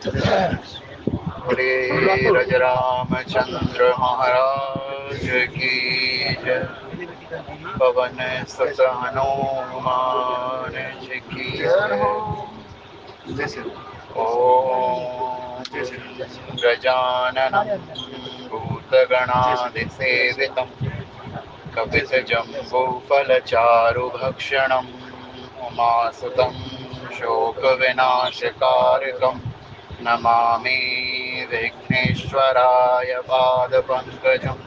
बोले रामचंद्र महाराज की जय। पवन सुत हनुमान जी की जय। ओम गजाननं भूतगणादिसेवितं कपितजम्बूफलचारुभक्षणम् उमासुतं शोकविनाशकारकं नमामि विघ्नेश्वराय पादपङ्कजं।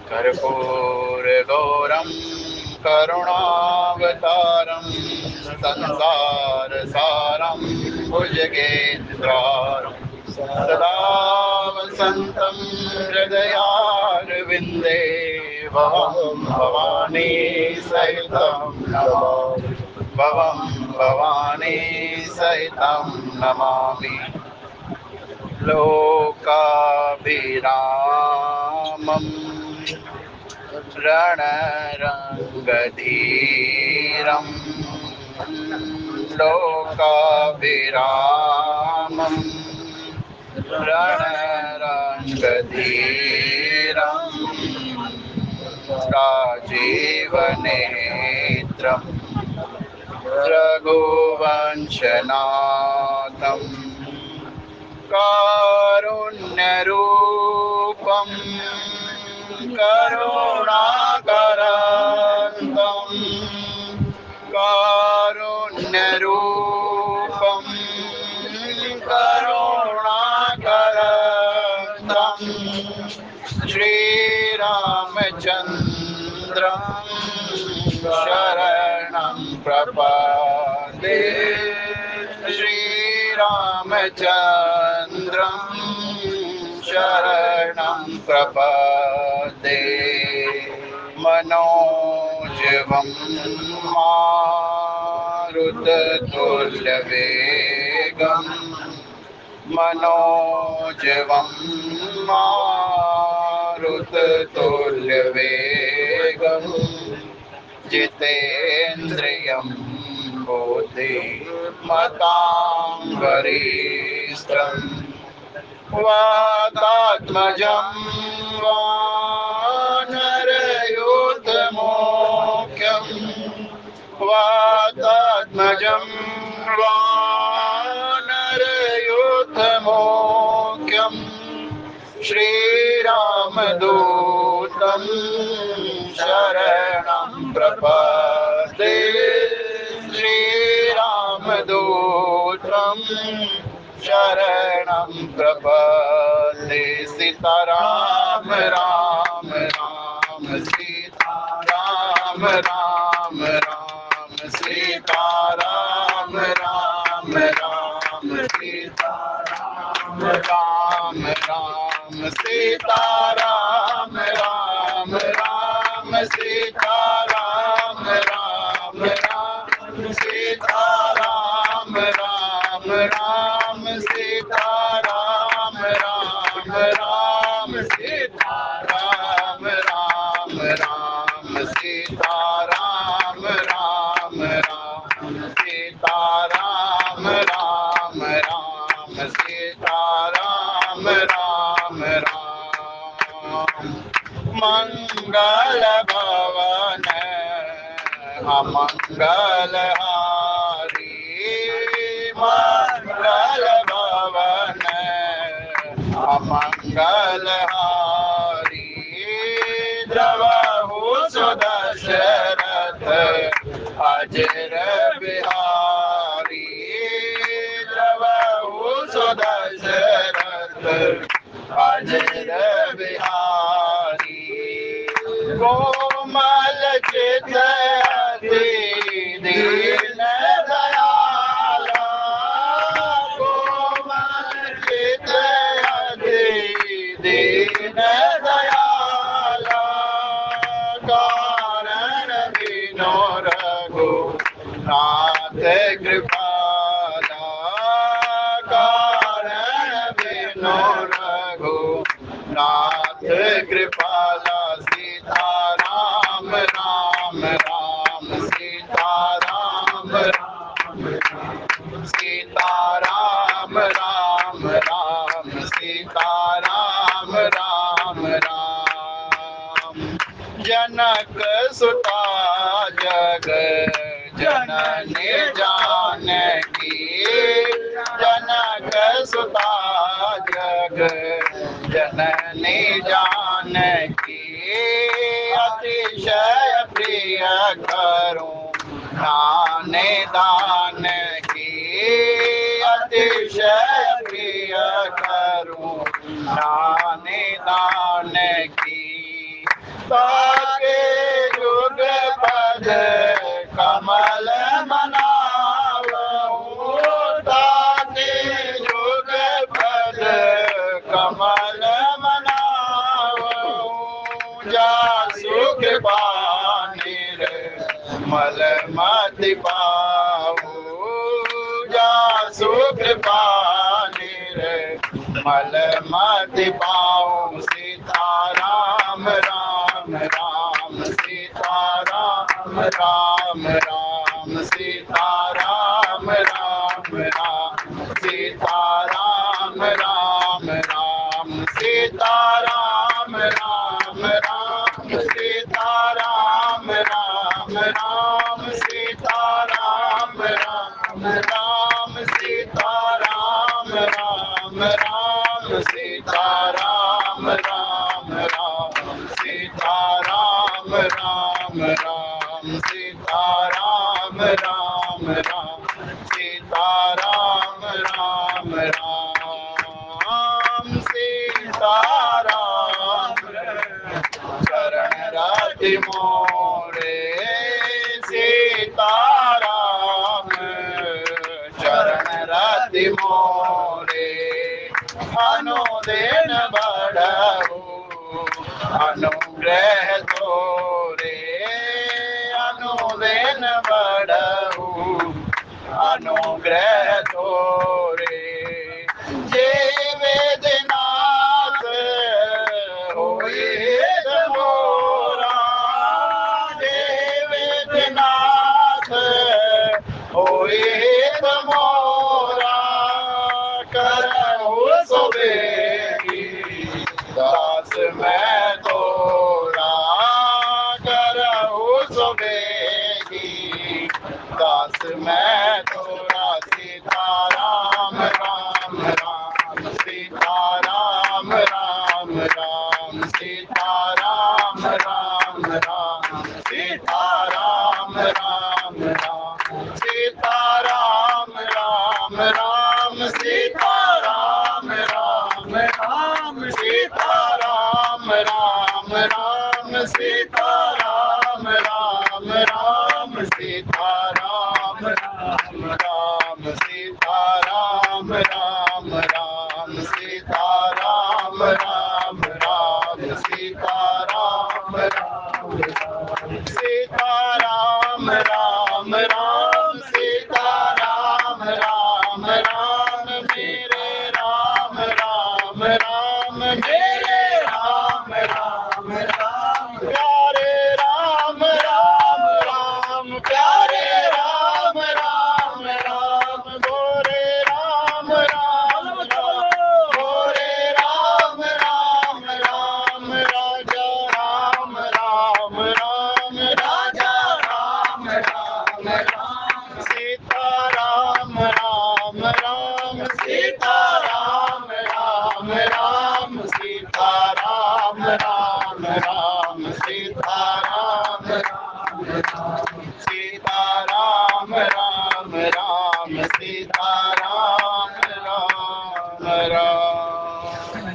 कर्पूरगौरं करुणावतारं संसारसारं भुजगेन्द्रारं सदा वसन्तं हृदयारविन्दे भवं भवानी सहितं नमामि। भवं भवानी सहितं नमामि। लोकाभिरामं रणरङ्गधीरं लोकाभिरामं रणरङ्गधीरं राजीवनेत्रं रघुवंशनाथं कारुण्यरूपं करुणाकरं कारुण्यरूपं करुणाकरं श्रीरामचन्द्रं शरणं प्रपद्ये। श्रीरामचन्द्रं शरणं प्रपद्ये। मनोजवं मारुततुल्यवेगं मनोजवं मारुततुल्यवेगं जितेन्द्रियं बुद्धिमतां वरिष्ठं वातात्मजं वानरयूथमुख्यं वातात्मजं वानरयूथमुख्यं श्रीरामदूतं शरणं प्रपद्ये। श्रीरामदूतं शरणं प्रपद्ये। सीताराम राम राम सीताराम राम राम सीताराम राम राम सीताराम राम राम सीताराम राम राम सीताराम राम राम सीताराम राम राम सीताराम राम राम सीताराम राम राम सीताराम राम राम सीताराम राम राम सीताराम राम राम। मंगल भवन अमंगलहारी मंगल भवन अमंगलहारी द्रवहु सुदशरथ अजर बिहारी द्रवहु सुदशरथ अजर बिहारी। कोमल चित दीन दयाला कोमल चित दीन दयाला कारण बिनो रघुनाथ कृपाला कारण बिनो रघुनाथ कृपाला। सीताराम राम राम सीताराम राम सीताराम राम सुता जग जननी जानकी अतिशय प्रिय करूं नाने दान की अतिशय प्रिय करूं नाने दान की ताके युग पद कमल मनावूं ताके युग पद कमल मनावूं जा सुख पानिर मल मति पाऊं जा सुख पानिर मल मति पाऊं सीताराम राम राम सीताराम राम राम सीताराम राम राम सीताराम राम राम सीताराम राम राम सीताराम राम राम सीताराम राम राम सीताराम राम राम सीताराम राम राम सीताराम राम राम सीताराम राम राम सीताराम राम राम सीताराम चरण रति मोरे सीताराम चरण रति मोरे अनुदिन बढ़ऊ अनुग्रह तोरे अनुदिन बढ़ऊ अनुग्रह तोरे जे वेदनाथ होए मोरा जे वेदनाथ होए मोरा करहु सुबेगी दास मैं तोरा करहु सुबेगी दास मैं तोरा सीताराम राम राम सीताराम राम राम सीताराम राम राम सीताराम राम राम सीताराम राम राम सीताराम राम राम सीताराम राम राम सीताराम राम राम सीताराम राम राम सीताराम राम राम सीताराम राम राम सीताराम राम सीताराम राम राम सीताराम राम राम मेरे राम राम राम मेरे राम राम राम प्यारे राम राम राम प्यारे राम राम राम गोरे राम राम राम गोरे राम राम राम राजा राम राम राम राजा राम राम राम सीताराम राम राम सीताराम राम राम सीताराम राम राम सीताराम राम राम सीताराम राम राम सीताराम राम राम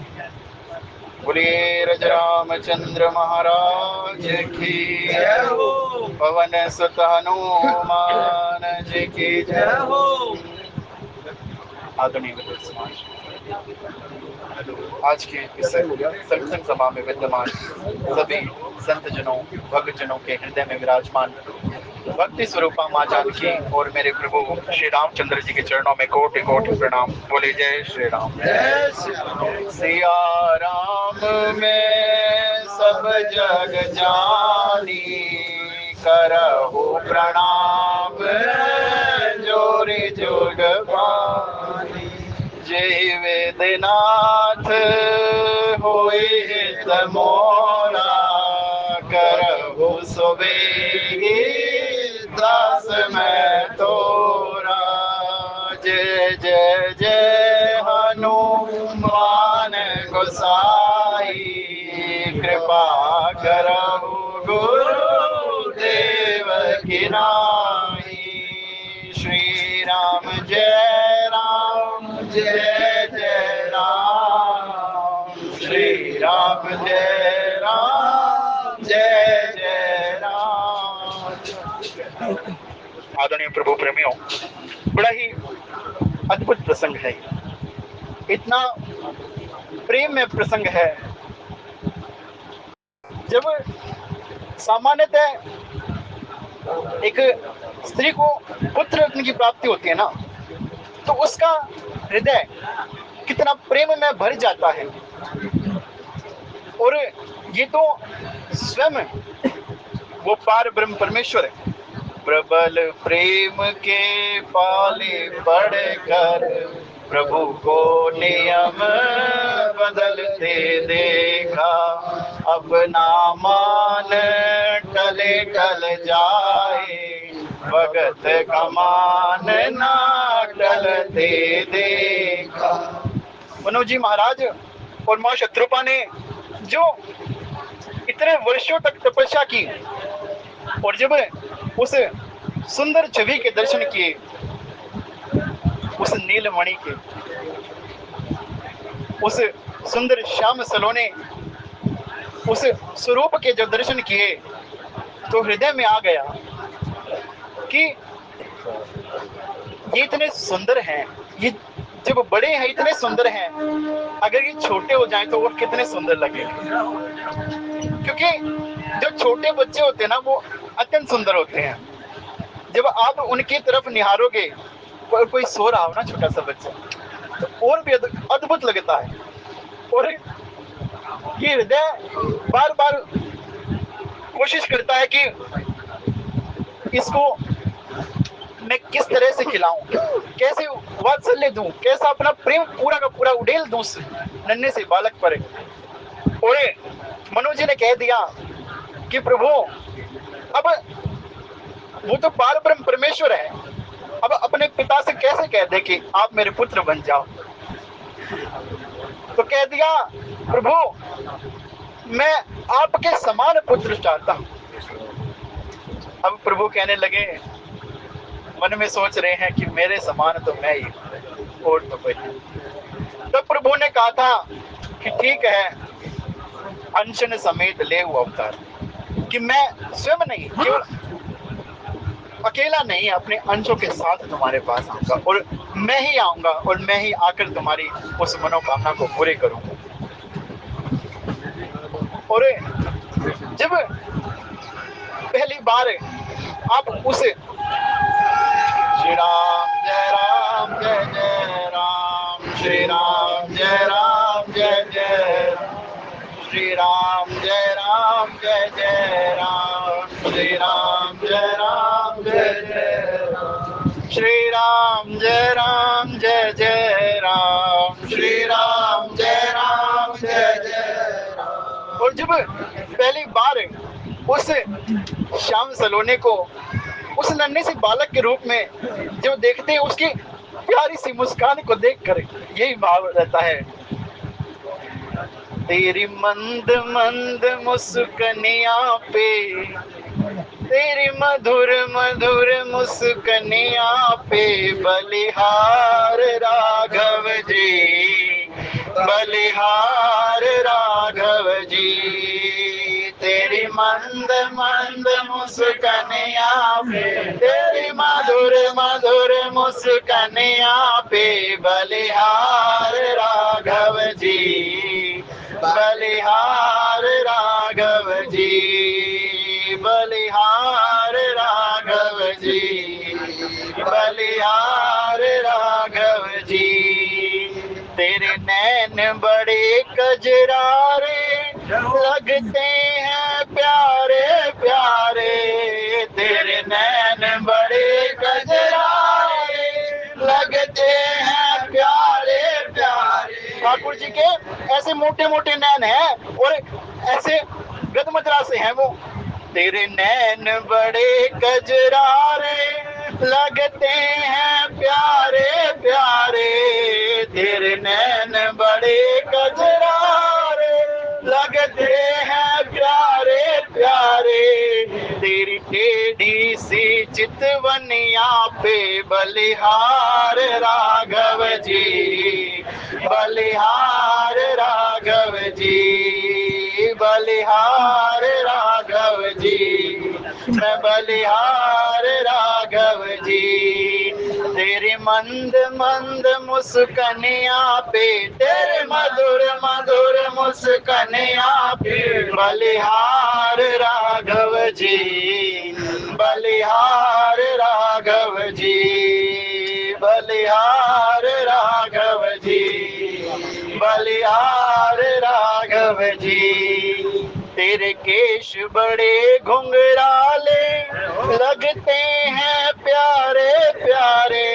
बोलिए रज रामचंद्र महाराज की जय हो पवन सुत हनुमान जी की जय हो आदरणीय समाज आज के इस सत्संग सभा में विद्यमान सभी संत जनों भक्त जनों के हृदय में विराजमान भक्ति स्वरूपा माँ जानकी और मेरे प्रभु श्री रामचंद्र जी के चरणों में कोटि कोटि प्रणाम। बोले जय श्री राम। जय सिया राम में सब जग जानी करहु प्रणाम जोरी जोग पानी जय वेदनाथ होए हित मोरा करहु सुबेगी दास मैं तोरा जय जय जय जय जय राम, श्री राम जय राम, जय जय राम। आदरणीय प्रभु प्रेमियों, बड़ा ही अद्भुत प्रसंग है, इतना प्रेम में प्रसंग है। जब सामान्यतः एक स्त्री को पुत्र रत्न की प्राप्ति होती है ना, तो उसका हृदय कितना प्रेम में भर जाता है। और ये तो स्वयं वो पार ब्रह्म परमेश्वर है। प्रबल प्रेम के पाले पड़कर प्रभु को नियम बदलते देखा, अपना मान टले टल जाए, भगत कमान ना टलते देखा। मनोज जी महाराज और मां शत्रुपा ने जो इतने वर्षों तक तपस्या की, और जब उस सुंदर छवि के दर्शन किए, उस नीलमणि के, उस सुंदर श्याम सलोने, उस स्वरूप के जो दर्शन किए, तो हृदय में आ गया कि ये इतने सुंदर हैं, ये जब बड़े हैं इतने सुंदर हैं, अगर ये छोटे हो जाएं तो वो कितने सुंदर लगेंगे। क्योंकि जो छोटे बच्चे होते हैं ना, वो अत्यंत सुंदर होते हैं। जब आप उनकी तरफ निहारोगे, कोई सो रहा हो ना छोटा सा बच्चा, तो और भी अद्भुत लगता है। और ये हृदय बार बार कोशिश करता है कि इसको मैं किस तरह से खिलाऊं, कैसे वात्सल्य दूं, कैसा अपना प्रेम पूरा का पूरा उड़ेल दूं उस नन्हे से बालक पर। और मनोज जी ने कह दिया कि प्रभु, अब वो तो पार ब्रह्म परमेश्वर है, अब अपने पिता से कैसे कह दे कि आप मेरे पुत्र बन जाओ। तो कह दिया, प्रभु मैं आपके समान पुत्र चाहता हूं। अब प्रभु कहने लगे, मन में सोच रहे हैं कि मेरे समान तो मैं ही, और तो कोई। तब प्रभु ने कहा था कि ठीक है, अनशन समेत ले हुआ अवतार, कि मैं स्वयं नहीं, केवल अकेला नहीं, अपने अंशों के साथ तुम्हारे पास आऊंगा, और मैं ही आऊंगा, और मैं ही आकर तुम्हारी उस मनोकामना को पूरे करूंगा। और जब पहली बार आप उस श्री राम जय राम जय जय राम, श्री राम जय राम जय जय, श्री राम जय राम जय जय राम, श्री राम जय राम जय जय राम, श्री राम जय राम जय जय राम, श्री राम जय राम जय जय राम। और जब पहली बार उस श्याम सलोने को उस नन्हे से बालक के रूप में जब देखते हैं, उसकी प्यारी सी मुस्कान को देखकर यही भाव रहता है, तेरी मंद मंद मुस्कनिया पे, तेरी मधुर मधुर मुस्कनिया पे, बलिहार राघव जी, बलिहार राघव जी, तेरी मंद मंद मुस्कनिया पे, तेरी मधुर मधुर मुस्कनिया पे, बलिहार राघव जी, बलिहार राघव जी, बलिहार राघव जी, बलिहार राघव जी। तेरे नैन बड़े कजरारे लगते हैं प्यारे प्यारे, तेरे नैन बड़े कजरारे लगते हैं प्यारे प्यारे। ठाकुर जी के ऐसे मोटे मोटे नैन हैं, और ऐसे गदमदरा से हैं वो। तेरे नैन बड़े कजरारे लगते हैं प्यारे प्यारे, तेरे नैन बड़े कजरारे लगते हैं प्यारे प्यारे, तेरी टेढ़ी सी चितवनिया पे, बलिहार राघव जी, बलिहार राघव जी, बलिहार राघव जी, मैं बलिहार राघव जी। तेरी मंद मंद मुस्कनिया पे, तेरे मधुर मधुर मुस्कनिया पे, बलिहार राघव जी, बलिहार राघव जी, बलिहार राघव जी, बलिहार राघव जी। तेरे केश बड़े घुंघराले लगते हैं प्यारे प्यारे,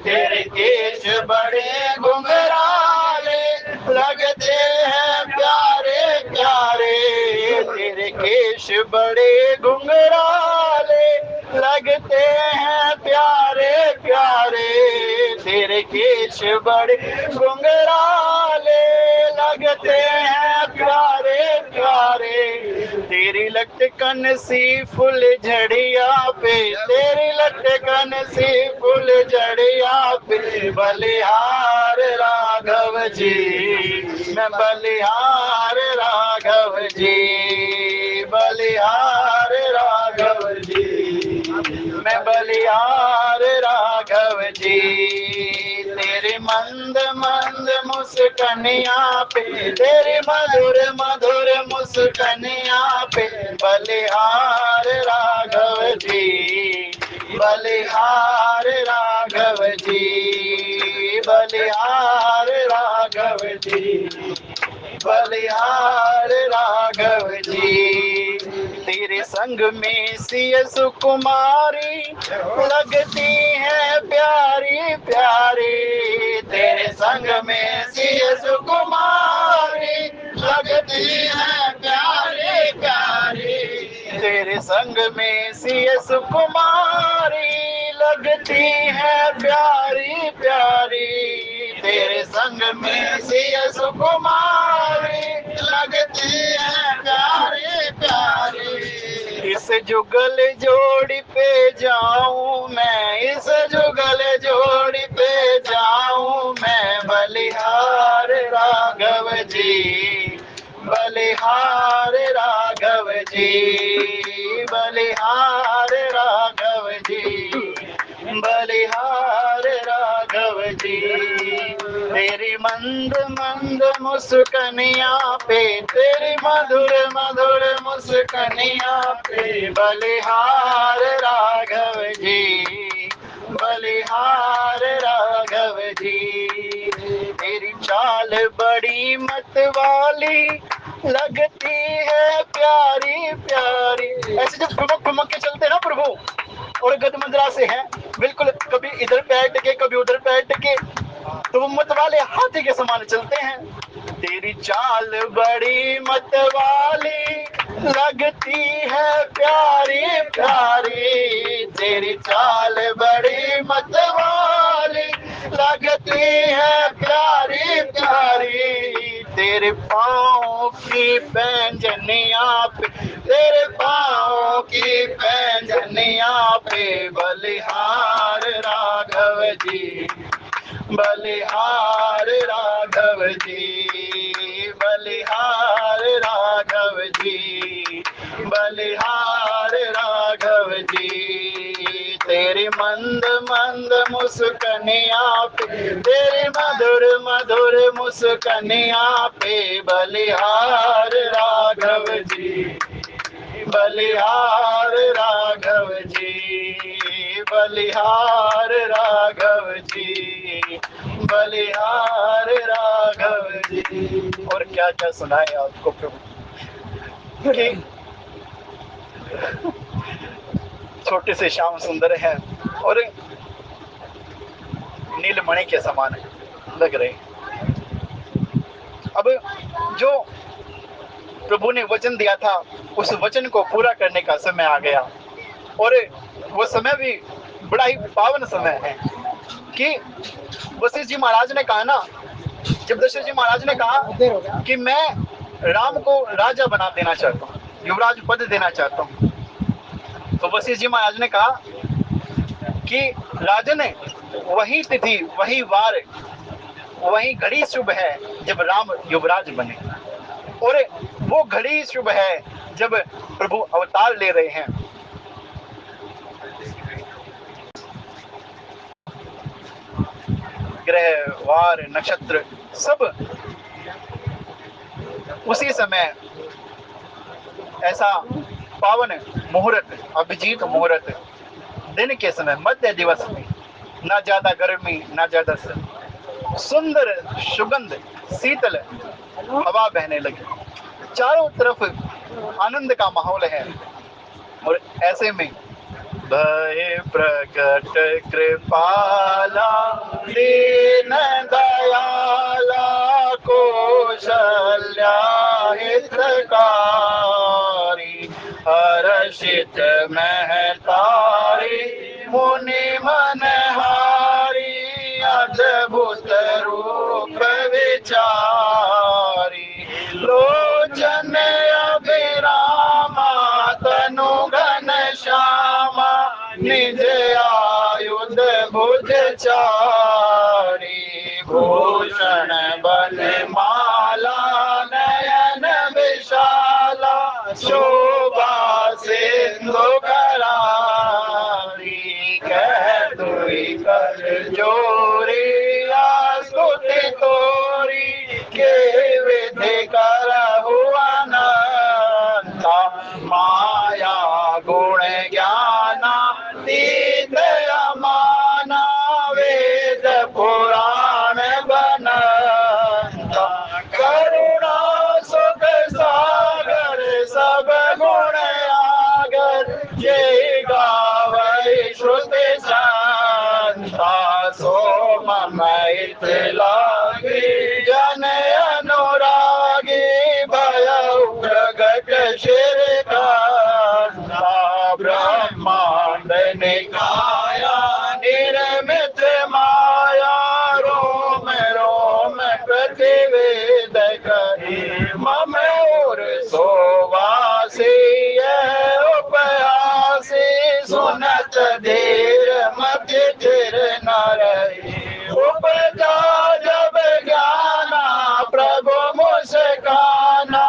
तेरे केश बड़े घुंघराले लगते हैं प्यारे प्यारे, तेरे केश बड़े घुंघराले लगते हैं प्यारे प्यारे, तेरे केश बड़े घुंघराले लगते हैं प्यारे प्यारे। तेरी लटकन सी फुल झड़िया पे, तेरी लटकन सी फुल झड़िया पे, बलिहार राघव जी, मैं बलिहार राघव जी, बलिहार राघव जी, मैं बलिहार राघव जी। तेरी मंद मंद मुस्कनिया पे, तेरी मधुर मधुर मुस्कनिया पे, बलिहार राघव जी, बलिहार राघव जी, बलिहार राघव जी, बलिहार राघव जी। तेरे संग में सिय सुकुमारी लगती है प्यारी प्यारी, तेरे संग में सिय सुकुमारी लगती है प्यारी प्यारी, तेरे संग में सिय सुकुमारी लगती है प्यारी प्यारी, तेरे संग में सिय सुकुमारी लगती है प्यारी प्यारी। इस जुगल जोड़ी पे जाऊं मैं, इस जुगल जोड़ी पे जाऊं मैं, बलिहार राघव जी, बलिहार राघव जी, बलिहार राघव जी, बलिहार राघव जी। तेरी मंद मंद मुस्कनिया पे, तेरी मधुर मधुर मुस्कनिया पे, बलिहार राघव जी, बलिहार राघव जी। तेरी चाल बड़ी मतवाली लगती है प्यारी प्यारी, ऐसे जब ठुमक ठुमक के चलते ना प्रभु, और गदमुद्रा से हैं बिल्कुल, कभी इधर पैर टिके कभी उधर पैर टिके, तो वो मतवाले हाथी के समान चलते हैं। तेरी चाल बड़ी मतवाली लगती है प्यारी प्यारी, तेरी चाल बड़ी मतवाली लगती है प्यारी प्यारी, तेरे पाँव की पैंजनिया पे, तेरे पाँव की पैंजनिया पे, बलिहार राघव जी, बलिहार राघव जी, बलिहार राघव जी, बलिहार राघव जी। तेरी मंद मंद मुस्कनिया पे, तेरी मधुर मधुर मुस्कनिया पे, बलिहार राघव जी, बलिहार राघव जी, बलिहार राघव जी, बलिहार राघव जी। और क्या क्या सुनाए आपको प्रभु कि छोटे से श्याम सुंदर है और नीलमणि के समान लग रहे। अब जो प्रभु ने वचन दिया था उस वचन को पूरा करने का समय आ गया, और वो समय भी बड़ा ही पावन समय है कि वशिष्ठ जी महाराज ने कहा ना, जब दशरथ जी महाराज ने कहा कि मैं राम को राजा बना देना चाहता हूँ, युवराज पद देना चाहता हूँ, तो वशिष्ठ जी महाराज ने कहा कि राजन वही तिथि वही वार वही घड़ी शुभ है जब राम युवराज बने, और वो घड़ी शुभ है जब प्रभु अवतार ले रहे हैं। ग्रह वार नक्षत्र सब उसी समय ऐसा पावन मुहूर्त, अभिजीत मुहूर्त, दिन के समय मध्य दिवस में, ना ज्यादा गर्मी ना ज्यादा सुंदर सुगंध शीतल हवा बहने लगी, चारों तरफ आनंद का माहौल है। और ऐसे में भय प्रकट कृपाला दीन दयाला कौशल्या हितकारी हर्षित महतारी मुनि मनहारी अद्भुत रूप विचारी लोचन अभिरामा तनु घन श्यामा निज आयुध भुज चारी भूषण बन माला नयन विशाला शोभा सिंधु करारी कह तुई कर जोरी स्तुति तोरी के विधि कर हुआ नंता माया गुण ज्ञाना तीत अमाना वेद पुराण बनता करुणा सुख सागर सब गुण आगर जय गावै श्रुति संता सो ममित लागी जन अनुरागी भय प्रगट शिर ब्रह्मांड निकाया निर्मित माया रोम रोम प्रतिवेद करी मम और सोवासी उपयासी सुनत धीर मत चिर न रही उपजा जब ज्ञाना प्रभु मुस्काना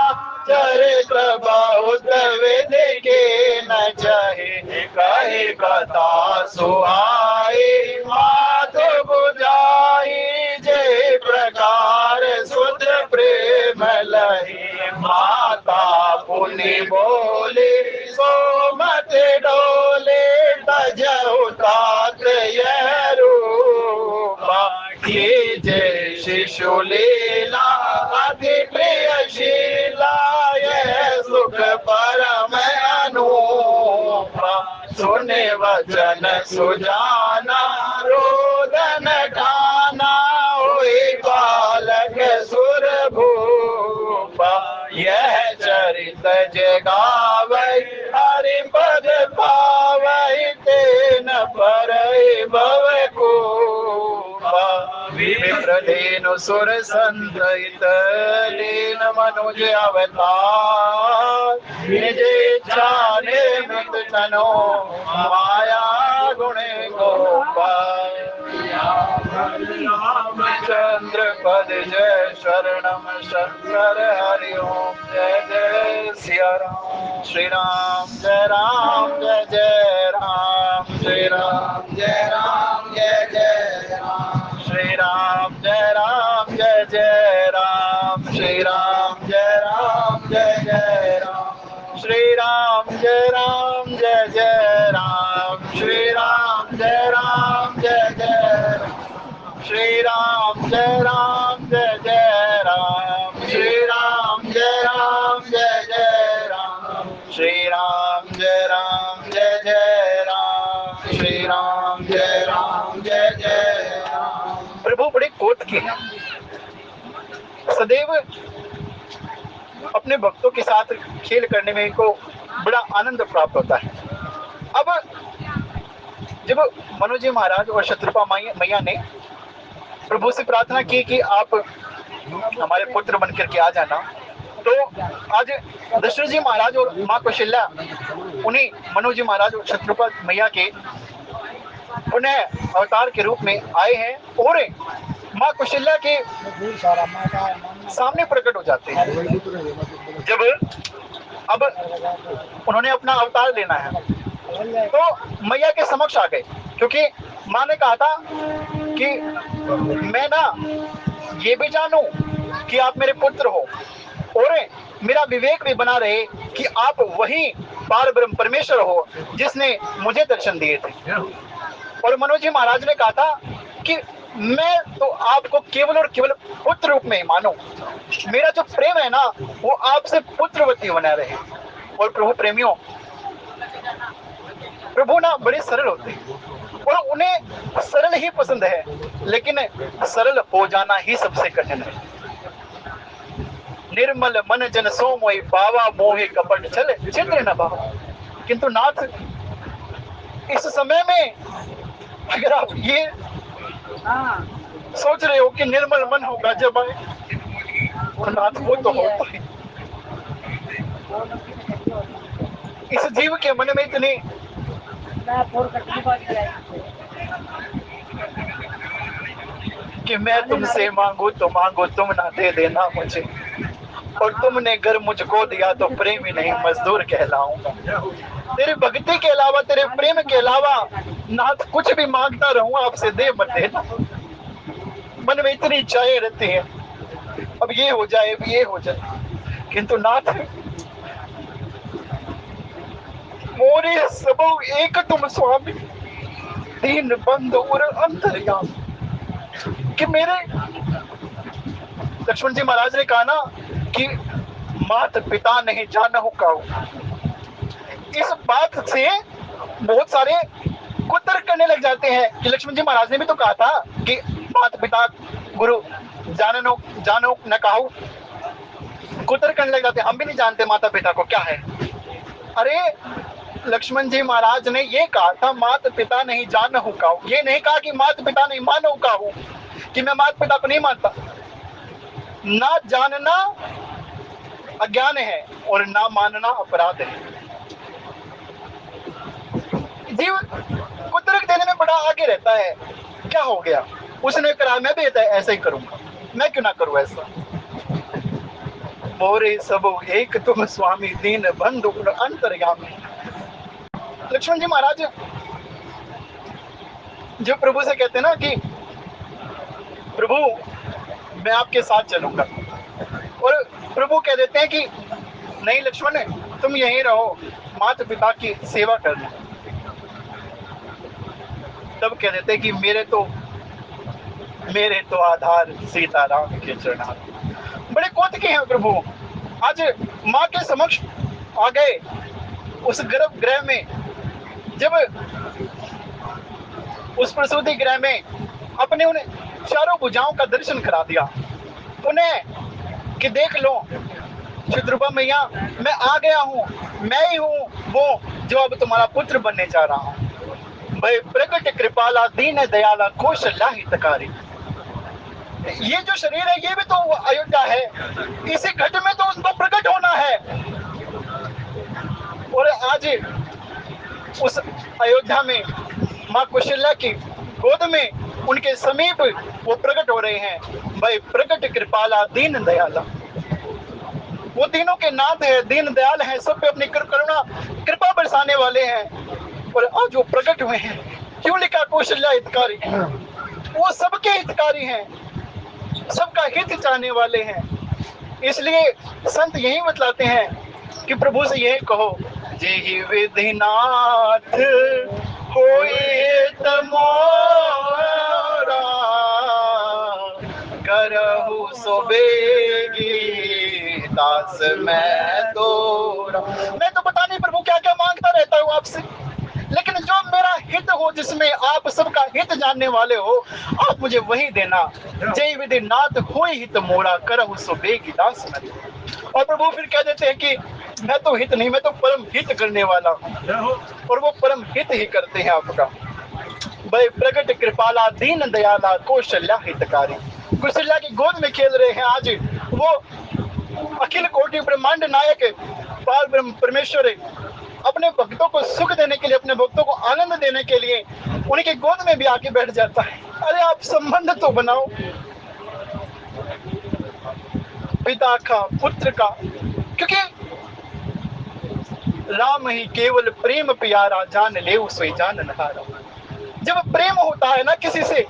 चरित बहुत विधि के न चाहे कहे कथा सुहाई माधु बुझाई जय प्रकार सुध प्रेम लही माता पुनि बोले सो मत डोले तजहु तात यह रूपा ये जय शिशु लीला अति प्रियशीला यह सुख परम अनूपा सुने वचन सुजाना रोदन ठाना हुई बालक सुर भूपा यह चरित जगावै हरि पद पावै तेन परई भव कूपा विप्रधेनु सुर संतहित लीन मनुज अवतार निज इच्छा निर्मित तनो माया गुण गोपाल रामचंद्र पद जय शरणम शंकर हरि ओम जय जय सिया राम श्री राम जय जय राम श्री राम जय जय राम श्री राम जय जय राम श्री राम जय जय राम श्री राम जय जय राम श्री राम जय जय राम श्री राम जय जय राम श्री राम जय जय राम श्री राम जय जय राम श्री राम जय जय राम। प्रभु बड़े कोट के हैं, सदैव अपने भक्तों के साथ खेल करने में इनको बड़ा आनंद प्राप्त होता है। अब जब मनोज जी महाराज और शत्रुपा मैया ने प्रभु से प्रार्थना की कि आप हमारे पुत्र बनकर के आ जाना, तो आज दशरथ जी महाराज और माँ कौशल्या उन्हीं मनोज जी महाराज और शत्रुपा मैया के पुनः अवतार के रूप में आए हैं और माँ कौशल्या के सामने प्रकट हो जाते हैं। जब अब उन्होंने अपना अवतार लेना है तो मैया के समक्ष आ गए, क्योंकि माँ ने कहा था कि मैं ना ये भी जानूं कि आप मेरे पुत्र हो और मेरा विवेक भी बना रहे कि आप वही पार ब्रह्म परमेश्वर हो जिसने मुझे दर्शन दिए थे। और मनोज जी महाराज ने कहा था कि मैं तो आपको केवल और केवल पुत्र रूप में ही मानूं, मेरा जो प्रेम है ना वो आपसे पुत्रवती बना रहे। और प्रभु प्रेमियों, प्रभु ना बड़े सरल होते हैं और उन्हें सरल ही पसंद है, लेकिन सरल हो जाना ही सबसे कठिन है। निर्मल मन जन सो मोहि पावा मोहि कपट छल छिद्र न भाव। किंतु नाथ इस समय में अगर आप ये सोच रहे हो कि निर्मल मन होगा जब आए, तो नाथ वो तो होता है। इस जीव के मन में इतनी कि मैं तुमसे मांगू तो मांगो तुम ना दे देना मुझे, और तुमने घर मुझको दिया तो प्रेम ही नहीं मजदूर कहलाऊंगा। तेरी भक्ति के अलावा, तेरे प्रेम के अलावा नाथ कुछ भी मांगता रहूं आपसे, दे मत देना। मन में इतनी इच्छाएं रहती हैं, अब ये हो जाए, अब ये हो जाए, किंतु नाथ मोरे सब एक तुम स्वामी दीन बंधु और अंतर्यामी। कि मेरे लक्ष्मण जी महाराज ने कहा ना कि मात पिता नहीं जानहु काहू, इस बात से बहुत सारे कुतर्क करने लग जाते हैं कि लक्ष्मण जी महाराज ने भी तो कहा था कि माता पिता गुरु जानो न काहू। कुतर्क करने लग जाते हैं, हम भी नहीं जानते माता पिता को क्या है। अरे लक्ष्मण जी महाराज ने ये कहा था माता पिता नहीं जानहु काहू, ये नहीं कहा कि माता पिता नहीं मानो काहू, कि मैं माता पिता को नहीं मानता। ना जानना अज्ञान है और ना मानना अपराध है। जीव कुतर्क देने में बड़ा आगे रहता है, क्या हो गया उसने करा मैं भी ऐसा ही करूंगा, मैं क्यों ना करूं ऐसा। मोरे सब एक तुम स्वामी दीन बंधु अंतर्यामी। लक्ष्मण जी महाराज जो प्रभु से कहते हैं ना कि प्रभु मैं आपके साथ चलूंगा, और प्रभु कह देते हैं कि नहीं लक्ष्मण तुम यहीं रहो, माता पिता की सेवा करना। तब कह देते हैं कि मेरे तो आधार सीताराम के चरण। बड़े कौतुकी हैं प्रभु। आज माँ के समक्ष आ गए उस गर्भगृह में, जब उस प्रसूति गृह में अपने उन्हें चारों भुजाओं का दर्शन करा दिया उन्हें कि देख लो शत्रुपा मैया, मैं आ गया हूँ, मैं ही हूँ वो जो अब तुम्हारा पुत्र बनने जा रहा हूँ। भाई प्रकट कृपाला दीन दयाला कौशल्या हितकारी। ये जो शरीर है ये भी तो अयोध्या है, इसी घट में तो उसको प्रकट होना है। और आज उस अयोध्या में माँ कौशल्या की गोद में उनके समीप वो प्रकट हो रहे हैं। भाई प्रकट कृपाला दीन दयाला, वो तीनों के नाथ है, दीन दयाल है, सब पे अपनी करुणा कृपा बरसाने वाले हैं। और आज वो प्रकट हुए हैं, क्यों लिखा कौशल्या हितकारी, वो सबके हितकारी हैं, सबका हित चाहने वाले हैं। इसलिए संत यही बतलाते हैं कि प्रभु से यही कहो, जेहि विधिनाथ होए तमोरा करहु सो बेगी दास मैं तोरा। मैं तो पता नहीं प्रभु क्या क्या मांगता रहता हूँ आपसे, लेकिन जो मेरा हित हो, जिसमें आप सबका हित जानने वाले हो, आप मुझे वही देना। जय विधि नाथ होई हित मोरा करहु सो बेगी दास मैं। और प्रभु फिर कह देते हैं कि मैं तो हित नहीं, मैं तो परम हित करने वाला हूँ, और वो परम हित ही करते हैं आपका। भाई प्रकट कृपाला दीन दयाला कौशल्या हितकारी। कौशल्या की गोद में खेल रहे हैं आज वो अखिल कोटि ब्रह्मांड नायक पार ब्रह्म परमेश्वर, अपने भक्तों को सुख देने के लिए, अपने भक्तों को आनंद देने के लिए उनकी गोद में भी आके बैठ जाता है। अरे आप संबंध तो बनाओ, पिता का, पुत्र का, क्योंकि राम ही केवल प्रेम प्यारा, जान ले सोई जान नहारा। जब प्रेम होता है ना किसी से,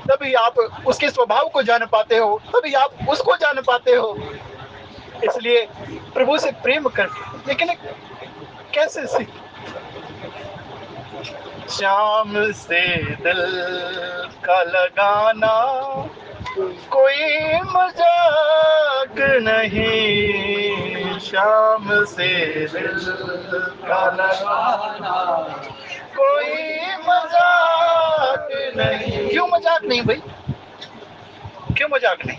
तभी आप उसके स्वभाव को जान पाते हो, तभी आप उसको जान पाते हो। इसलिए प्रभु से प्रेम कर, लेकिन कैसे से? शाम से दिल का लगाना कोई मजाक नहीं, शाम से दिल का लगाना कोई मजाक नहीं। क्यों मजाक नहीं भाई, क्यों मजाक नहीं?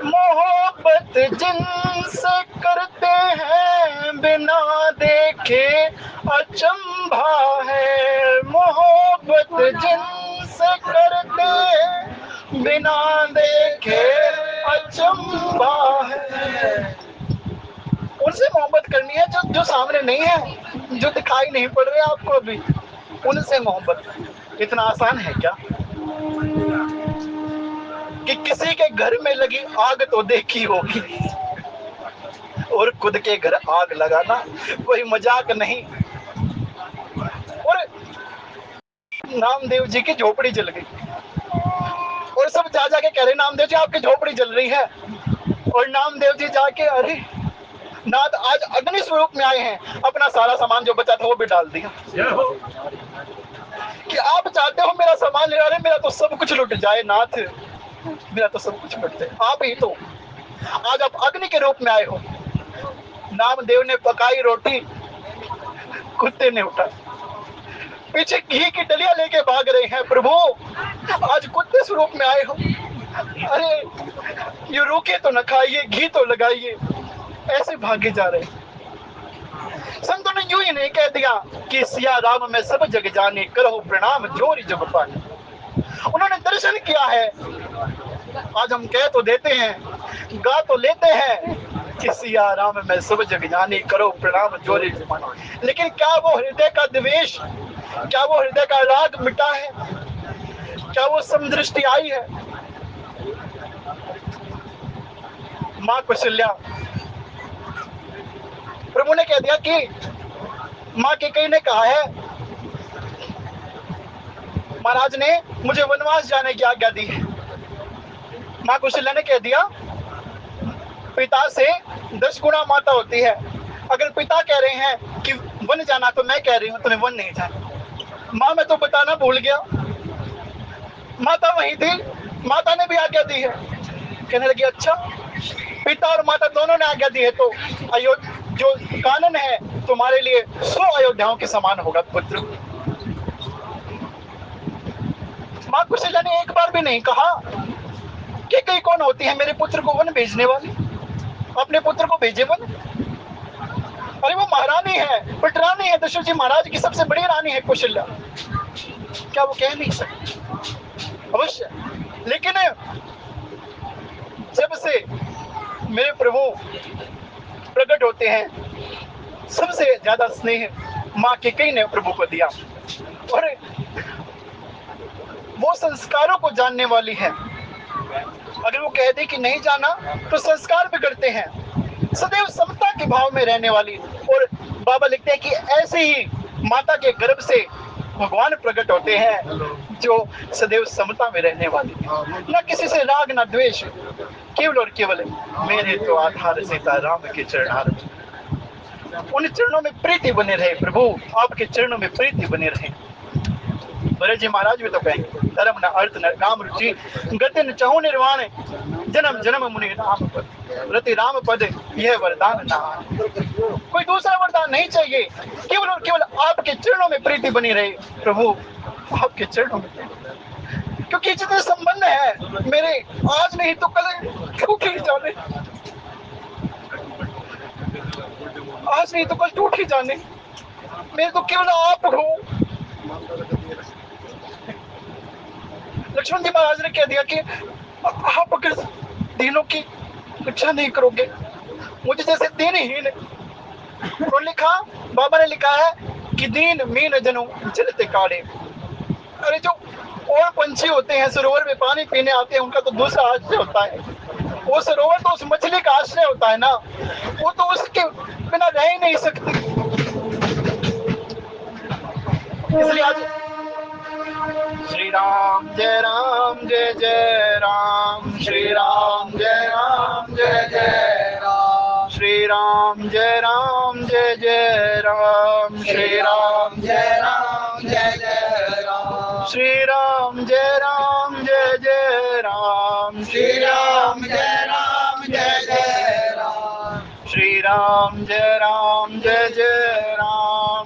मोहब्बत जिनसे करते हैं बिना देखे अचंभा है, मोहब्बत जिनसे करते हैं बिना देखे अचंभा है। उनसे मोहब्बत करनी है जो सामने नहीं है, जो दिखाई नहीं पड़ रहे आपको अभी, उनसे मोहब्बत। इतना आसान है क्या कि किसी के घर में लगी आग तो देखी होगी, और खुद के घर आग लगाना कोई मजाक नहीं। और नामदेव जी की झोपड़ी जल गई, और सब जा जाके कह रहे नामदेव जी आपकी झोपड़ी जल रही है। और नामदेव जी जाके, अरे नाथ आज अग्नि स्वरूप में आए हैं, अपना सारा सामान जो बचा था वो भी डाल दिया कि आप चाहते हो मेरा सामान ले, अरे मेरा तो सब कुछ लुट जाए नाथ, मेरा तो सब कुछ लुट जाए। आप ही तो आज आप अग्नि के रूप में आए हो। नामदेव ने पकाई रोटी, कुत्ते ने उठा, पीछे घी की डलिया लेके भाग रहे हैं। प्रभु आज कुत्ते स्वरूप में आए हो, अरे ये रोके तो न खाइए, घी तो लगाइए, ऐसे भागे जा रहे। संतों ने यूं ही नहीं कह दिया कि सिया राम में सब जग जाने, करो प्रणाम जोरी जग पाने। उन्होंने दर्शन किया है। आज हम कह तो देते हैं, गा तो लेते हैं कि सिया राम में सब जग जाने, करो प्रणाम जोरी जग पाने, लेकिन क्या वो हृदय का द्वेष, क्या वो हृदय का राग मिटा है? क्या वो समदृष्टि आई है? माँ कौशल्या, प्रभु ने कह दिया कि माँ कैकेयी ने कहा है, महाराज ने मुझे वनवास जाने की आज्ञा दी है। माँ कौशल्या ने कह दिया, पिता से 10 गुना माता होती है। अगर पिता कह रहे हैं कि वन जाना, तो मैं कह रही हूँ तुम्हें वन नहीं जाना। माँ मैं तो बताना भूल गया, माता वही थी, माता ने भी आज्ञा दी है। कहने लगी अच्छा, पिता और माता दोनों ने आज्ञा दी है तो जो कानून है तुम्हारे लिए 100 अयोध्याओं के समान होगा पुत्र। माँ कौशल्या ने एक बार भी नहीं कहा कि कई कौन होती है मेरे पुत्र को वन भेजने वाली, अपने पुत्र को भेजे वन। अरे वो महारानी है, पटरानी है, दशरथ जी महाराज की सबसे बड़ी रानी है कौशल्या, क्या वो कह नहीं सकती? अवश्य। लेकिन जब से मेरे प्रभु प्रकट होते हैं, सबसे ज्यादा स्नेह माँ कैकेयी ने प्रभु को दिया, और वो संस्कारों को जानने वाली है। अगर वो कह दे कि नहीं जाना तो संस्कार बिगड़ते हैं। सदैव समता के भाव में रहने वाली, और बाबा लिखते हैं कि ऐसे ही माता के गर्भ से भगवान प्रकट होते हैं जो सदैव समता में रहने वाली, न किसी से राग न द्वेष, केवल और केवल मेरे तो आधार सीता राम के चरणार। उन चरणों में प्रीति बने रहे प्रभु, आपके चरणों में प्रीति बने रहे। भरत जी महाराज भी तो कहेंगे, धर्म न अर्थ न काम रुचि, गति न चाहूं निर्वाण, जन्म जन्म मुनि राम पद, रति राम पद यह वरदान ना। कोई दूसरा वरदान नहीं चाहिए, केवल और केवल आपके चरणों में प्रीति बनी रहे प्रभु, आपके चरणों में। क्योंकि जितने संबंध है मेरे, आज नहीं तो कल टूट ही जाने, आज नहीं तो कल टूट ही जाने। मेरे तो केवल आप हो। लक्ष्मण जी महाराज ने कह दिया कि आप अगर दीनों की रक्षा नहीं करोगे, मुझे जैसे दीनहीन। और लिखा, बाबा ने लिखा है कि दीन मीन जनु जलते काले। अरे जो और पंछी होते हैं सरोवर में पानी पीने आते हैं, उनका तो दूसरा आश्रय होता है। वो सरोवर तो उस मछली का आश्रय होता है ना, वो तो उसके बिना रह ही नहीं सकती। इसलिए आज श्री राम जय राम, श्री राम जय राम, श्री राम जय राम, श्री राम जय राम, श्री राम जय राम, श्री राम जय राम, श्री राम जय राम,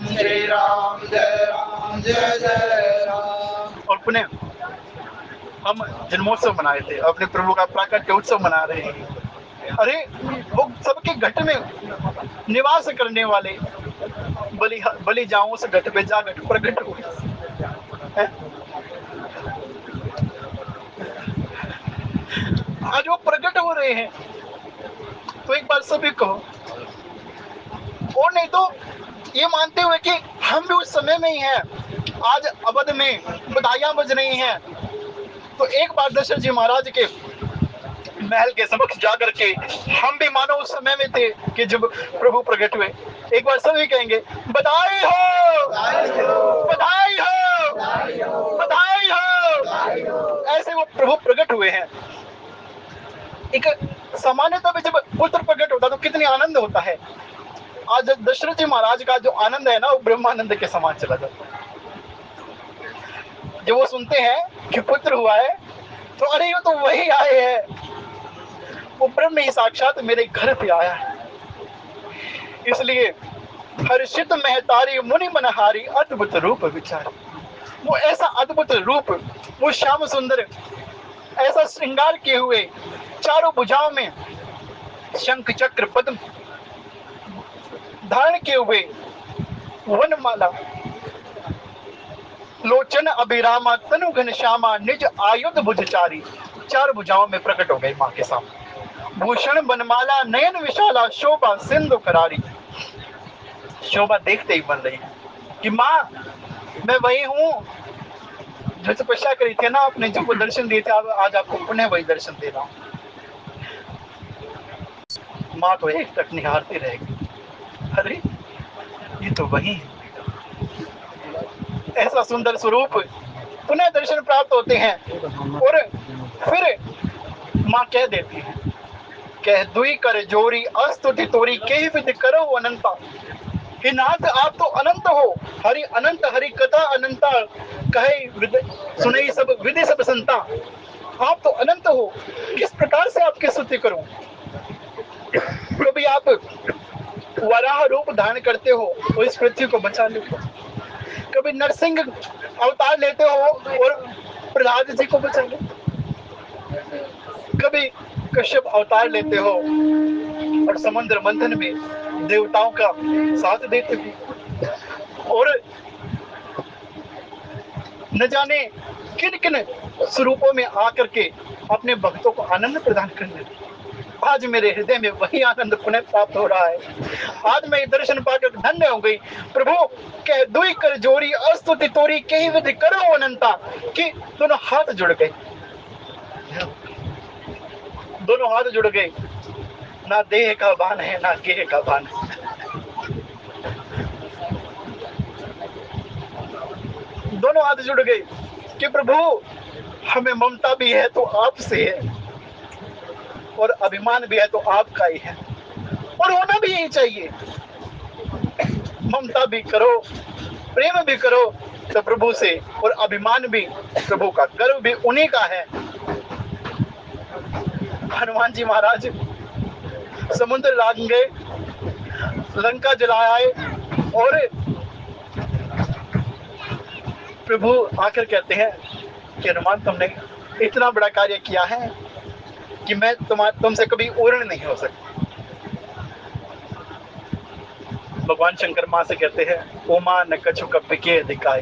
श्री राम जय राम। और पुनः हम जन्मोत्सव मनाए थे, अपने प्रभु का प्राकट्य उत्सव मना रहे हैं। अरे वो सबके घट में निवास करने वाले बलि जाऊं उस घट पे जा घट प्रकट हुए। आज वो प्रकट हो रहे हैं, तो एक बार सभी कहो, और नहीं तो ये मानते हुए कि हम भी उस समय में ही हैं। आज अवध में बधाइयां बज रही हैं, तो एक बार दशरथ जी महाराज के महल के समक्ष जाकर के हम भी मानो उस समय में थे कि जब प्रभु प्रकट हुए। एक बार सभी कहेंगे बधाई हो, बधाई हो, बधाई हो। ऐसे वो प्रभु प्रकट हुए हैं। एक सामान्यतः में जब पुत्र प्रकट होता तो कितनी आनंद होता है। आज दशरथ जी महाराज का जो आनंद है ना, वो ब्रह्मानंद के समान चला जाता है। जब वो सुनते हैं कि पुत्र हुआ है, तो अरे ये तो वही आए हैं, वो ब्रह्म ही साक्षात मेरे घर पे आया है। इसलिए हर्षित महतारी मुनि मनहारी अद्भुत रूप विचार। वो ऐसा अद्भुत रूप, वो श्याम सुंदर ऐसा श्रृंगार किए हुए, चारों भुजाओं में शंख चक्र पद्म धारण किए हुए, वनमाला लोचन अभिरामा तनु घनश्यामा निज आयुध भुजचारी। चार भुजाओं में प्रकट हो गई माँ के सामने। भूषण बनमाला नयन विशाला शोभा सिंधु करारी। शोभा देखते ही बन रही है कि माँ मैं वही हूँ जो तपस्या करी थी ना, आपने जो दर्शन दिए थे, आज आपको पुनः वही दर्शन दे रहा हूँ। माँ तो एक तक निहारती रहेगी, अरे ये तो वही है। ऐसा सुंदर स्वरूप पुनः दर्शन प्राप्त होते हैं। और फिर माँ कह देती है, कह दुई कर जोरी अस्तुति तोरी के विधि करो अनंता। हे नाथ आप तो अनंत हो, हरि अनंत हरि कथा अनंता, कहे सुनई सब विधि सब संता। आप तो अनंत हो, किस प्रकार से आपकी स्तुति करूं। कभी आप वराह रूप धारण करते हो और इस पृथ्वी को बचा लेते हो, कभी नरसिंह अवतार लेते हो और प्रहलाद जी को बचा लेते हो, कभी कश्यप अवतार लेते हो और समुद्र मंथन में देवताओं का साथ देते हो, और न जाने किन किन स्वरूपों में आकर के अपने भक्तों को आनंद प्रदान करने। आज मेरे हृदय में वही आनंद पुनः प्राप्त हो रहा है। आज मैं दर्शन पाकर धन्य हो गई। प्रभु कह दुई कर जोरी अस्तुति तोरी कही विधि करो अनंता, कि दोनों हाथ जुड़ गए, दोनों हाथ जुड़ गए। ना देह का भान है ना गेह का भान है। दोनों हाथ जुड़ गए कि प्रभु हमें ममता भी है तो आपसे है, और अभिमान भी है तो आपका ही है, और होना भी यही चाहिए। ममता भी करो, प्रेम भी करो तो प्रभु से, और अभिमान भी प्रभु का, गर्व भी उन्हीं का है। हनुमान जी महाराज समुद्र लांग गए, लंका जलाए, और प्रभु आकर कहते हैं कि हनुमान तुमने इतना बड़ा कार्य किया है कि मैं तुमसे कभी पूर्ण नहीं हो सकता। भगवान शंकर मां से कहते हैं उमा न कछु कपिके दिखाई।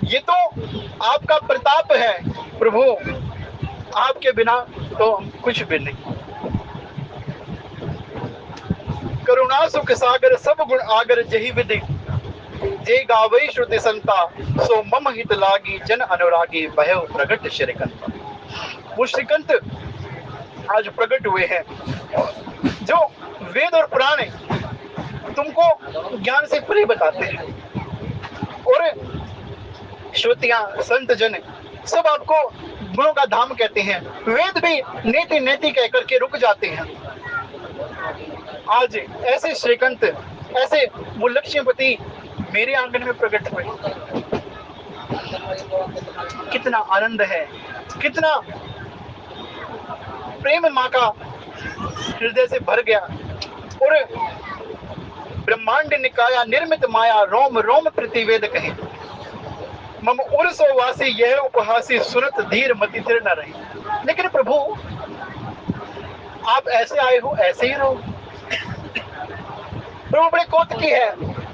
ये तो आपका प्रताप है प्रभु, आपके बिना तो हम कुछ भी नहीं। करुणा सुख सागर सब गुण आगर जही विधि जे गावई श्रुति संता सो मम हित लागी जन अनुरागी भयो प्रगट श्रीकंत। वो श्रीकंत आज प्रकट हुए हैं जो वेद और पुराण तुमको ज्ञान से परे बताते हैं, और श्रुतियां संत जन सब आपको गुणों का धाम कहते हैं। वेद भी नीति नीति कह करके रुक जाते हैं। आज ऐसे श्रीकंत, ऐसे वो लक्ष्मीपति मेरे आंगन में प्रकट हुए। कितना आनंद है, कितना प्रेम माँ का हृदय से भर गया। और ब्रह्मांड निकाया निर्मित माया रोम रोम प्रतिवेद कहे मम उर्सो वासी यह उपहासी सुरत धीर मति थिर न रही। लेकिन प्रभु आप ऐसे आए हो ऐसे ही रहो। प्रभु बड़े कौतुकी है,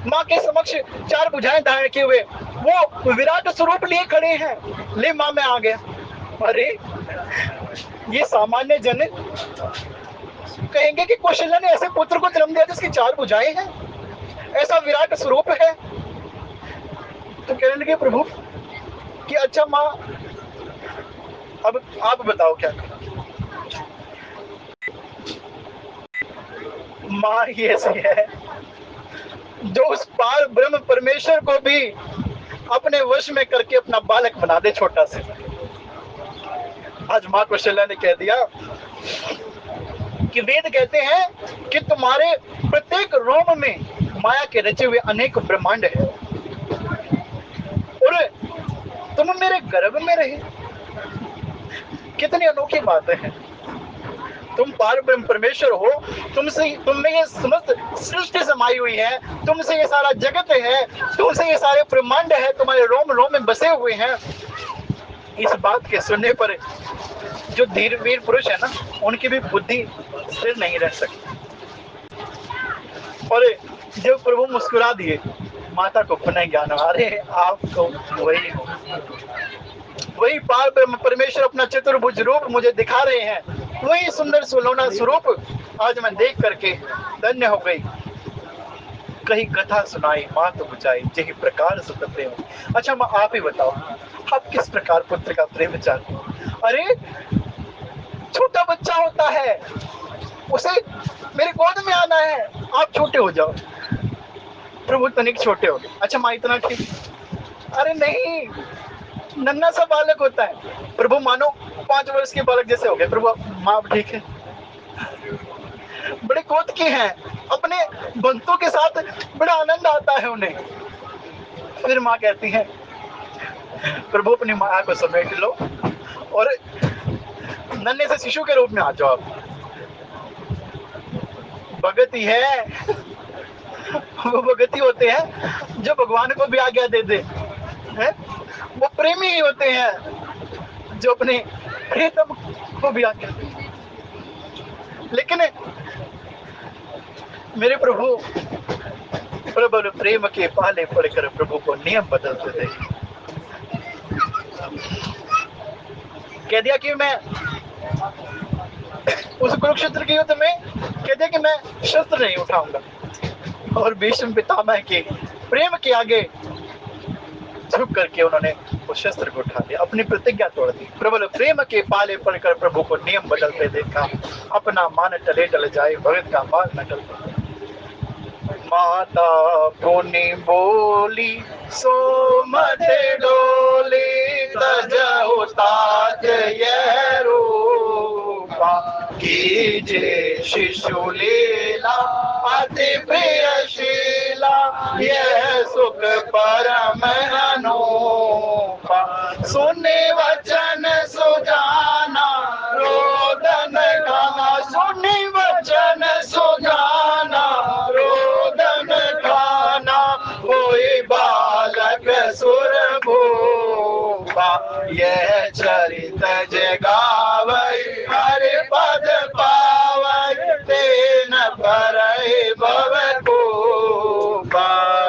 माँ के समक्ष चार भुजाएं धारण किए हुए वो विराट स्वरूप लिए खड़े हैं। ले माँ मैं आ गया। अरे ये सामान्य जन कहेंगे कि कौशल्या ने ऐसे पुत्र को जन्म दिया जिसकी चार भुजाएं हैं, ऐसा विराट स्वरूप है। तो कहने लगे प्रभु कि अच्छा माँ अब आप बताओ क्या करें। माँ ही ऐसी है जो उस पार ब्रह्म परमेश्वर को भी अपने वश में करके अपना बालक बना दे, छोटा से। आज माँ कौशल्या ने कह दिया कि वेद कहते हैं कि तुम्हारे प्रत्येक रोम में माया के रचे हुए अनेक ब्रह्मांड है और तुम मेरे गर्भ में रहे। कितनी अनोखी बातें हैं। तुम पार ब्रह्म परमेश्वर हो, तुम में ये समस्त सृष्टि समाई हुई है, तुमसे ये सारा जगत है, तुमसे ये सारे ब्रह्मांड है, तुम्हारे रोम रोम में बसे हुए हैं। इस बात के सुनने पर जो धीर वीर पुरुष है ना, उनकी भी बुद्धि स्थिर नहीं रह सकती। और जब प्रभु मुस्कुरा दिए, माता को पुनः ज्ञान, अरे आप तो वही हो, वही पार ब्रह्म परमेश्वर अपना चतुर्भुज रूप मुझे दिखा रहे हैं, वही सुंदर सुलोना स्वरूप आज मैं देख करके धन्य हो गई। कही कथा सुनाई माँ तो बुझाई यही प्रकार सुत प्रेम। अच्छा माँ आप ही बताओ, आप किस प्रकार पुत्र का प्रेम चाहते हो? अरे छोटा बच्चा होता है, उसे मेरे गोद में आना है, आप छोटे हो जाओ। प्रभु तनिक छोटे हो गए। अच्छा माँ इतना ठीक? अरे नहीं, नन्हा सा बालक होता है। प्रभु मानो 5 वर्ष के बालक जैसे हो गए। प्रभु माँ ठीक है। बड़े कौतुकी हैं, अपने भक्तों के साथ बड़ा आनंद आता है उन्हें। फिर माँ कहती है प्रभु अपनी माया को समेट लो और नन्हे से शिशु के रूप में आ जाओ। आप भगती है, वो भगती होते हैं जो भगवान को भी आज्ञा दे दे है? वो प्रेमी ही होते हैं जो अपने प्रियतम को भी आज्ञा दे। लेकिन मेरे प्रभु प्रबल प्रेम के पाले पड़कर प्रभु को नियम बदलते थे। कह दिया कि मैं उस कुरुक्षेत्र के युद्ध में कह दिया कि मैं शस्त्र नहीं उठाऊंगा, और भीष्म पितामह के प्रेम के आगे झुक करके उन्होंने उस शस्त्र को उठा लिया, अपनी प्रतिज्ञा तोड़ दी। प्रबल प्रेम के पाले पड़कर प्रभु को नियम बदलते देखा, अपना मान टले टल जाए भगत का मान न टल। माता पुनि बोली सो मत डोली तजहु तात यह रूपा कीजे शिशु लीला अति प्रियशीला यह सुख परम अनूपा। सुने वचन सुजाना रोदन खाना, सुने वचन सुजाना रोदन खाना कोई बालक सुर भूपा। यह चरित जगावै हरि पद पावै तेन परहि भव कूपा।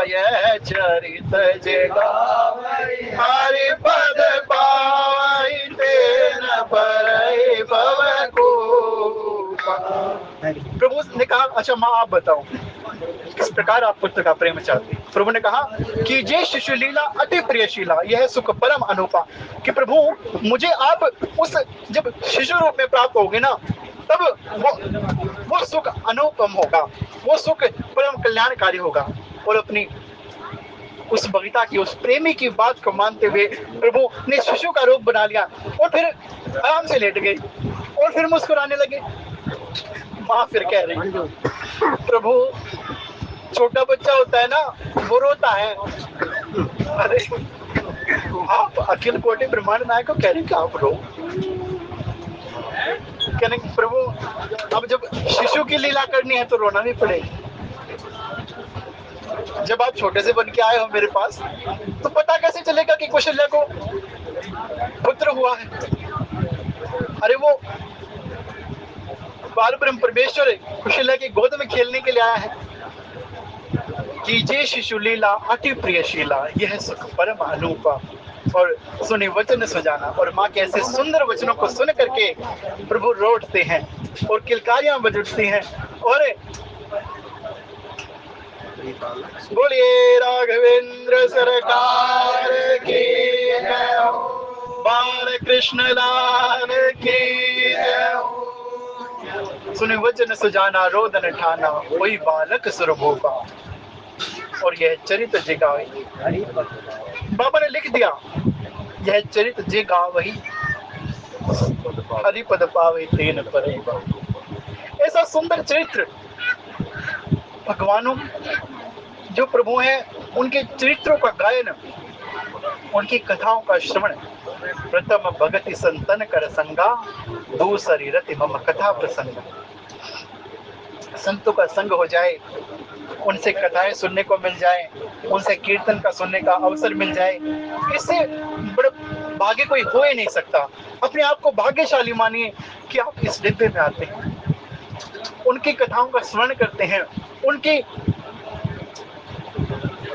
यह चरित जगावै हरि पद पावै तेन परहि भव कूपा। प्रभु ने कहा अच्छा माँ आप बताओ किस प्रकार आप पुत्र का प्रेम चाहते हैं। प्रभु ने कहा कि ये शिशु लीला अति प्रियशीला, यह सुख परम अनुपा। कि प्रभु मुझे आप उस जब शिशु रूप में प्राप्त होगे ना, तब वो सुख अनुपम होगा, वो सुख परम कल्याणकारी होगा। और अपनी उस भविता की, उस प्रेमी की बात को मानते हुए प्रभु ने शिशु का रूप बना लिया और फिर आराम से लेट गए और फिर मुस्कुराने लगे। माँ फिर कह रही प्रभु छोटा बच्चा होता है ना वो रोता है। अरे आप अखिल कोटि ब्रह्मांड नायक को कह रहे कि आप रो। कहने प्रभु अब जब शिशु की लीला करनी है तो रोना भी पड़ेगा। जब आप छोटे से बन के आए हो मेरे पास तो पता कैसे चलेगा कि कौशल्या को पुत्र हुआ है। अरे वो बाल ब्रह्म परमेश्वर कौशल्या की गोद में खेलने के लिए आया है। कि जे शिशु लीला अति प्रियशीला, यह सुख परम अनुपा। और सुने वचन सुजाना। और माँ के ऐसे सुंदर वचनों को सुन करके प्रभु रोटते हैं और किलकारियां बज उठती हैं। और बोलिए राघवेंद्र सरकार की जय हो, बाल कृष्ण लाल की जय हो। सुने वचन सुजाना रोदन ठाना, वही बालक सुरभूपा। और यह चरित जिगावे, बाबा ने लिख दिया यह चरित जिगा वही हरिपद पावे तेन परे। ऐसा सुंदर चरित्र भगवानों जो प्रभु हैं उनके चरित्रों का गायन, उनकी कथाओं का श्रवण। प्रथम भगति संतन कर संगा, दूसरी रति मम कथा प्रसंग। संतों का संग हो जाए, उनसे कथाएं सुनने को मिल जाए, उनसे कीर्तन का सुनने का अवसर मिल जाए, इससे बड़ा भाग्य कोई हो ही नहीं सकता। अपने आप को भाग्यशाली मानिए कि आप इस डिब्बे में आते हैं, उनकी कथाओं का स्मरण करते हैं। उनकी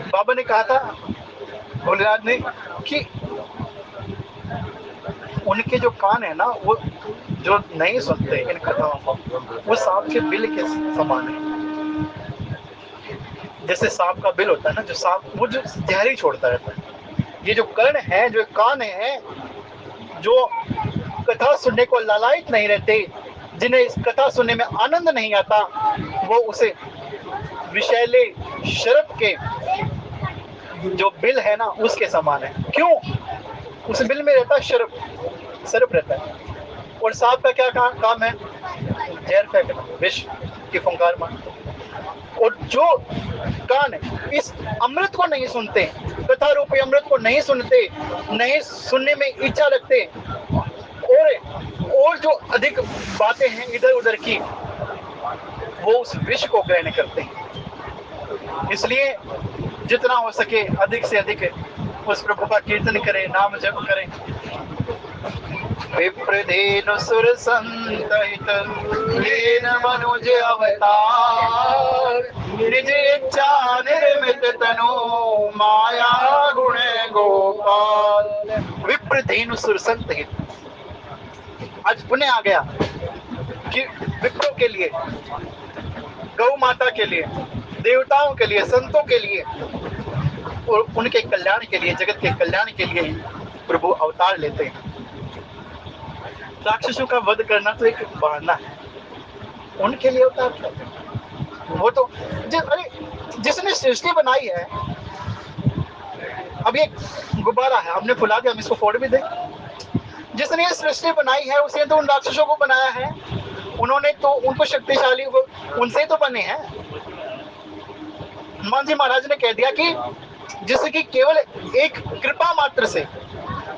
बाबा ने कहा था भोलेनाथ ने कि उनके जो कान है ना वो जो नहीं सुनते इन कथाओं को, वो सांप के बिल के समान है। जैसे सांप का बिल होता है ना, जो सांप वो जो जहर ही छोड़ता रहता है। ये जो कर्ण है, जो कान है, जो कथा सुनने को लालायित नहीं रहते, जिन्हें इस कथा सुनने में आनंद नहीं आता, वो उसे विषैले शरप के जो बिल है ना उसके समान है। क्यों? उस बिल में रहता शरप रहता है। और सांप का क्या काम है? जहर फेंकना, विष की फुंकार मारना। और जो कान इस अमृत को नहीं सुनते, कथा रूपी अमृत को नहीं सुनते, नहीं सुनने में इच्छा रखते, और जो अधिक बातें हैं इधर उधर की, वो उस विष को ग्रहण करते हैं। इसलिए जितना हो सके अधिक से अधिक उस प्रभु का कीर्तन करें, नाम जप करें। विप्रधेनु सुर संतहित लीन मनुज अवतार, निज इच्छा निर्मित तनु माया गुण गोपाल। विप्रधेनु सुर संतहित, आज पुण्य आ गया कि विप्रों के लिए, गौ माता के लिए, देवताओं के लिए, संतों के लिए और उनके कल्याण के लिए, जगत के कल्याण के लिए प्रभु अवतार लेते हैं। राक्षसों का वध करना तो एक बहाना है, उनके लिए अवतार करते हैं। वो तो अरे जिसने सृष्टि बनाई है, अब ये गुब्बारा है, हमने फुला दिया, हम इसको फोड़ भी दें। जिसने ये सृष्टि बनाई है उसने तो उन राक्षसों को बनाया है, उन्होंने तो उनको शक्तिशाली, उनसे तो बने हैं। हनुमान जी महाराज ने कह दिया कि जिसकी केवल एक कृपा मात्र से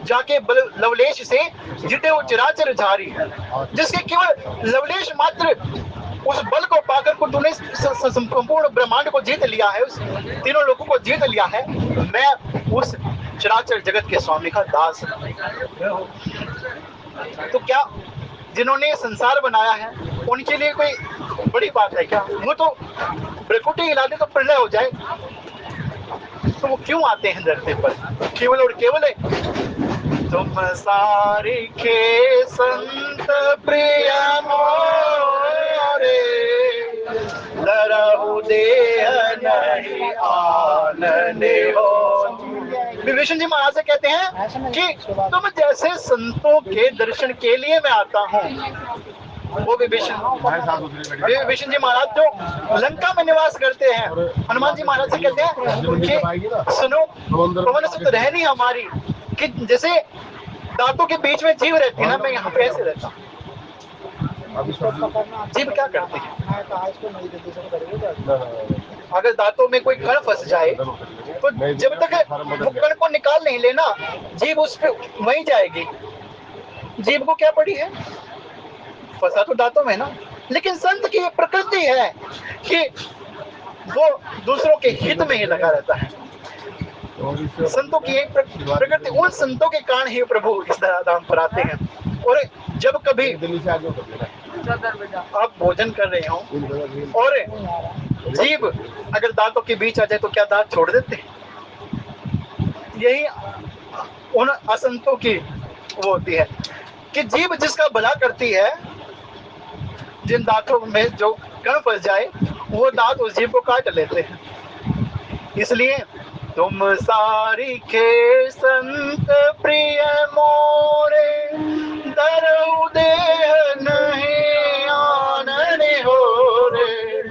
जाके लवलेश से जिते वो चराचर झारी, जिसके केवल लवलेश मात्र उस बल को पाकर को तूने संपूर्ण ब्रह्मांड को जीत लिया है, उस तीनों लोगों को जीत लिया है। मैं उस चराचर जगत के स्वामी का दास हूं। तो क्या जिन्होंने संसार बनाया है उनके लिए कोई बड़ी बात है क्या? वो तो ब्रकुटी हिला दे तो प्रलय हो जाए, तो वो क्यों आते हैं धरती पर? केवल और केवल तुम सारी के संत प्रिय मोरे, आनंद हो। विभीषण जी महाराज से कहते हैं कि तुम जैसे संतों के दर्शन के लिए मैं आता हूँ। वो विभीषण जी महाराज जो लंका में निवास करते हैं, हनुमान जी महाराज से कहते हैं कि सुनो पवन सुत रहनी हमारी, कि जैसे दांतों के बीच में जीव रहती है ना, मैं यहाँ पे ऐसे रहता हूँ। जीव क्या करती है? अगर दांतों में कोई कण फंस जाए तो जब तक वो कण को निकाल नहीं लेना, जीभ उस पे वहीं जाएगी। जीभ को क्या पड़ी है? फंसा तो दांतों में ना। लेकिन संत की प्रकृति है कि वो दूसरों के हित में ही लगा रहता है। संतों की प्रकृति, उन संतों के कारण ही प्रभु इस धराधाम पर आते हैं। और जब कभी आप भोजन कर रहे हो और जीभ अगर दांतों के बीच आ जाए तो क्या दांत छोड़ देते हैं? यही उन असंतों की वो होती है कि जीभ जिसका भला करती है, जिन दांतों में जो कण फंस जाए वो दांत उस जीभ को काट लेते हैं। इसलिए तुम सारी के संत प्रिय मोरे, दरऊ देह नहीं आनन हो रे,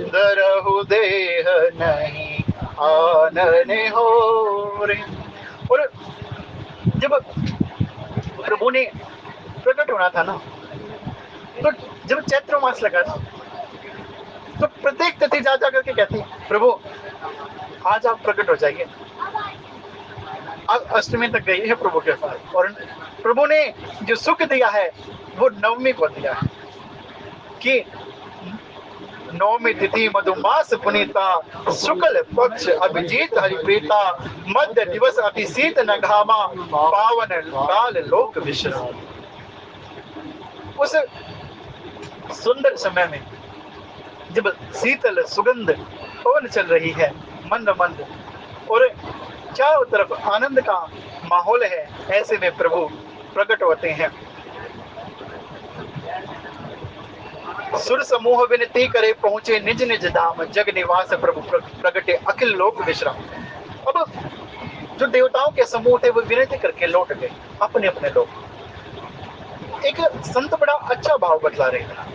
दरऊ देह नहीं आनन हो रे। और जब प्रभु ने प्रकट होना था ना, तो जब चैत्र मास लगा था तो प्रत्येक तिथि जा करके कहती प्रभु आज आप प्रकट हो जाइए। अष्टमी तक गई है प्रभु के साथ, और प्रभु ने जो सुख दिया है वो नवमी को दिया है कि नवमी तिथि मधुमास पुनीता, शुक्ल पक्ष अभिजीत हरिप्रीता, मध्य दिवस अति शीत न घामा, पावन काल लोक विश्राम। उस सुंदर समय में जब शीतल सुगंध पवन चल रही है मंद मंद और चारों तरफ आनंद का माहौल है, ऐसे में प्रभु प्रकट होते हैं। सुर समूह विनती करे पहुंचे निज निज धाम, जग निवास प्रभु प्रगटे अखिल लोक विश्राम। अब जो देवताओं के समूह थे वो विनती करके लौट गए अपने अपने लोग। एक संत बड़ा अच्छा भाव बतला रहे थे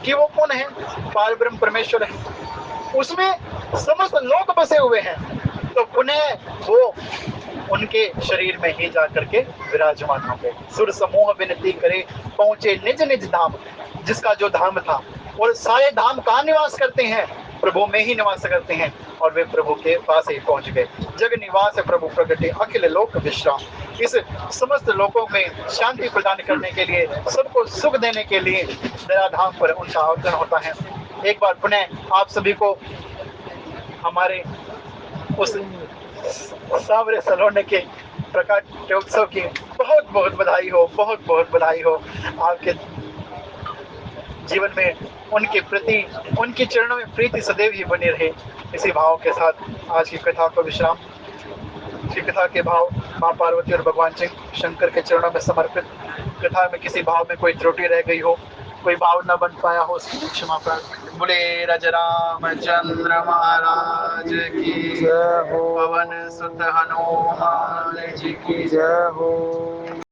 कि वो कौन है? पार ब्रह्म परमेश्वर है, उसमें समस्त लोग बसे हुए हैं, तो पुनः वो उनके शरीर में ही जा करके विराजमान हो गए। सुर समूह विनती करे पहुंचे निज निज धाम, जिसका जो धाम था, और सारे धाम कहाँ निवास करते हैं? प्रभु में ही निवास करते हैं, और वे प्रभु के पास ही पहुंच गए। जग निवास प्रभु प्रगटे अखिल लोक विश्राम। इस समस्त लोकों में शांति प्रदान करने के लिए, सबको सुख देने के लिए दयाधाम पर उनका अवतरण होता है। एक बार पुनः आप सभी को हमारे उस सांवरे सलोने के प्रकाशोत्सव की बहुत बहुत बधाई हो, बहुत बहुत बधाई हो। आपके जीवन में उनके प्रति, उनके चरणों में प्रीति सदैव ही बनी रहे। इसी भाव के साथ आज की कथा को विश्राम। श्री कथा के भाव माँ पार्वती और भगवान शंकर के चरणों में समर्पित। कथा में किसी भाव में कोई त्रुटि रह गई हो, कोई भाव न बन पाया हो, उसकी क्षमा प्रार्थना। बोले राजा रामचंद्र महाराज की जय हो, पवन सुत हनुमान जी की जय हो।